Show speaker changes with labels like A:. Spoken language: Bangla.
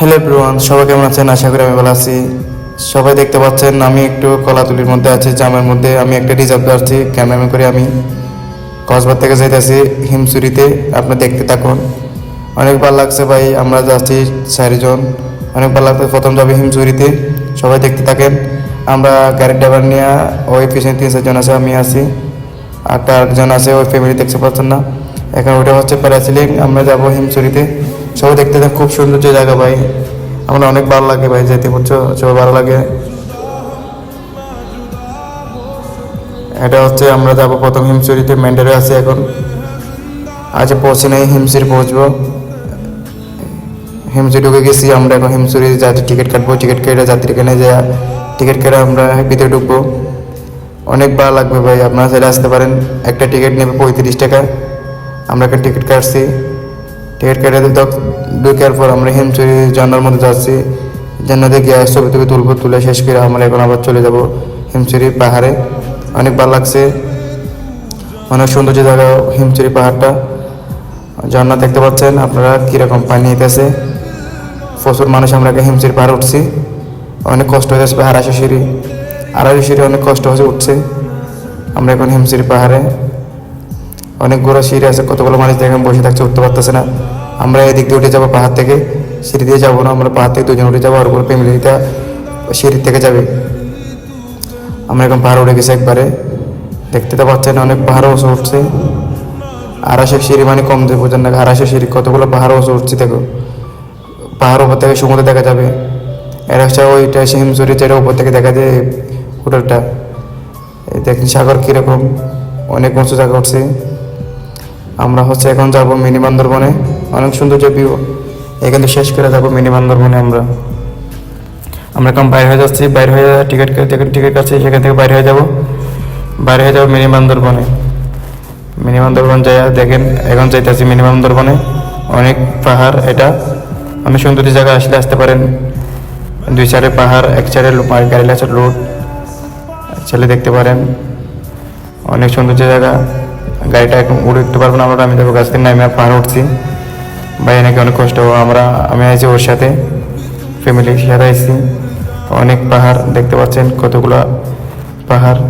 A: হ্যালো এভরিওয়ান, সবাই কেমন আছেন? আশা করি আমি ভালো আছি। সবাই দেখতে পাচ্ছেন আমি একটু কলাতুলির মধ্যে আছি, জামের মধ্যে। আমি একটা রিজার্ভ আসছি ক্যামেরাম্যান করে। আমি কক্সবাজার থেকে যাইতেছি হিমছড়িতে। আপনি দেখতে থাকুন। অনেক ভালো লাগছে ভাই, আমরা যাচ্ছি 4 জন। অনেক ভালো লাগছে। প্রথম যাবে হিমছড়িতে, সবাই দেখতে থাকেন। আমরা গাড়ির ড্রাইভার নিয়ে ওই পিছনে 3-4 জন আছে, আমি আছি, আরেকজন আছে, ওই ফ্যামিলি দেখতে পাচ্ছেন না। এখন ওটা হচ্ছে প্যারাসিলিং। আমরা যাবো হিমছড়িতে, সবাই দেখতে থাক। খুব সুন্দর যে জায়গা ভাই, আমার অনেক ভালো লাগে ভাই যেতে, বুঝছো? সবাই ভালো লাগে। এটা হচ্ছে আমরা যাবো প্রথম হিমছড়িতে, মেন্টারে আছি এখন। আজ পৌঁছে নাই, হিমছড়ি পৌঁছবো। হিমছড়ি ঢুকে গেছি আমরা, এখন হিমছড়ি যাত্রী টিকিট কাটবো। টিকিট কেটে যাত্রীখানে যা টিকিট কেটে আমরা ভিতরে ঢুকবো। অনেক ভালো লাগবে ভাই, আপনারা চাইলে আসতে পারেন। একটা টিকিট নেবে 35 টাকা। আমরা একটা টিকিট কাটছি। টিকিট কেটে ঢুকার পর আমরা হিমছড়ি ঝর্নার মধ্যে যাচ্ছি। ঝর্নাতে গিয়ে ছবি টবি তুলবো, তুলে শেষ করে আমরা এখন আবার চলে যাব হিমছড়ি পাহাড়ে। অনেক ভালো লাগছে, অনেক সুন্দর যে জায়গা হিমছড়ি পাহাড়টা। ঝর্না দেখতে পাচ্ছেন আপনারা কীরকম পানি নিতেছে। প্রচুর মানুষ। আমরা হিমছড়ি পাহাড়ে উঠছি, অনেক কষ্ট হয়ে যাচ্ছে। 250 সিঁড়ি অনেক কষ্ট হয়েছে উঠছে। আমরা এখন হিমছড়ি পাহাড়ে, অনেক বড় সিঁড়ি আছে, কতগুলো মানুষ দেখেন বসে থাকছে, উঠতে পারতেছে না। আমরা এদিক দিয়ে উঠে যাবো পাহাড় থেকে, সিঁড়ি দিয়ে যাবো না। আমরা পাহাড় থেকে 2 জন উঠে যাবো, আর ওপরে ফ্যামিলিটা সিঁড়ির থেকে যাবে। আমরা এখন পাহাড় উঠে গেছি একবারে, দেখতে তো পাচ্ছেন অনেক পাহাড় ওসে উঠছে। 250 সিঁড়ি মানে কম দিয়ে বোঝেন না, 250 সিঁড়ি, কতগুলো পাহাড় ওসে উঠছে দেখো। পাহাড় উপর থেকে সমুদ্র দেখা যাবে। এর একটা ওইটা হিমছড়ি, যেটা উপর থেকে দেখা যায় হোটেলটা। দেখেন সাগর কীরকম, অনেক উঁচু জায়গা উঠছে। আমরা হচ্ছে এখন যাব মিনি বান্দরবনে। অনেক সুন্দর যে ভিউ, এখানে শেষ করে যাবো মিনি বান্দরবনে। আমরা এখন বাইরে হয়ে যাচ্ছি। বাইরে হয়ে টিকিট কাটছি, সেখান থেকে বাইরে হয়ে যাবো মিনি বান্দরবনে। মিনি বান্দরবন যাই দেখেন, এখন যাইতেছি মিনি বান্দরবনে। অনেক পাহাড়, এটা অনেক সুন্দর জায়গা। আসতে পারেন। 2 সাইডে পাহাড়, এক সাইডে গাড়ি আছে রোড, ছেলে দেখতে পারেন। অনেক সুন্দর জায়গা। গাড়িটা এখন উঠতে পারবো না আমরা, আমি দেখো গাছ থেকে নামে পাহাড় উঠছি। ভাই নাকি অনেক কষ্ট। আমি আছি ওর সাথে, ফ্যামিলির সাথে আইছি। অনেক পাহাড় দেখতে পাচ্ছেন, কতগুলো পাহাড়।